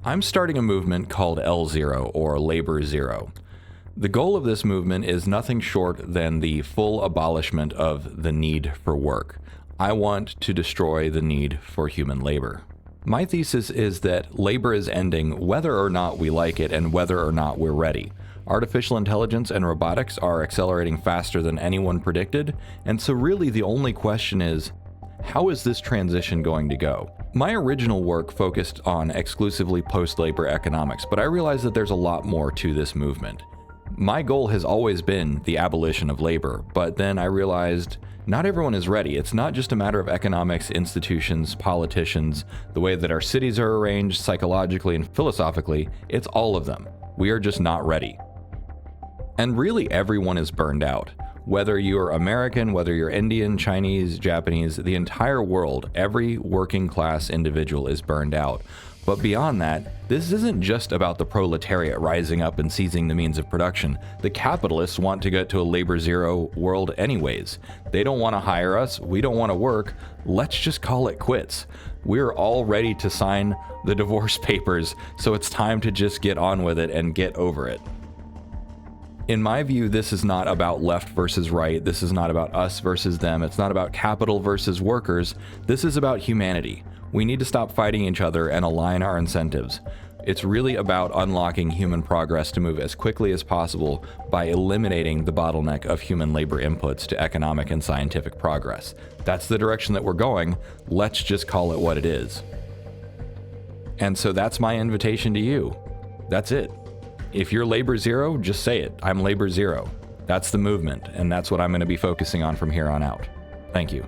I'm starting a movement called L0, or Labor Zero. The goal of this movement is nothing short than the full abolishment of the need for work. I want to destroy the need for human labor. My thesis is that labor is ending whether or not we like it and whether or not we're ready. Artificial intelligence and robotics are accelerating faster than anyone predicted, and so really the only question is, how is this transition going to go? My original work focused on exclusively post-labor economics, but I realized that there's a lot more to this movement. My goal has always been the abolition of labor, but then I realized not everyone is ready. It's not just a matter of economics, institutions, politicians, the way that our cities are arranged psychologically and philosophically. It's all of them. We are just not ready. And really everyone is burned out. Whether you're American, whether you're Indian, Chinese, Japanese, the entire world, every working class individual is burned out. But beyond that, this isn't just about the proletariat rising up and seizing the means of production. The capitalists want to get to a labor zero world anyways. They don't want to hire us, we don't want to work, let's just call it quits. We're all ready to sign the divorce papers, so it's time to just get on with it and get over it. In my view, this is not about left versus right. This is not about us versus them. It's not about capital versus workers. This is about humanity. We need to stop fighting each other and align our incentives. It's really about unlocking human progress to move as quickly as possible by eliminating the bottleneck of human labor inputs to economic and scientific progress. That's the direction that we're going. Let's just call it what it is. And so that's my invitation to you. That's it. If you're Labor Zero, just say it. I'm Labor Zero. That's the movement, and that's what I'm going to be focusing on from here on out. Thank you.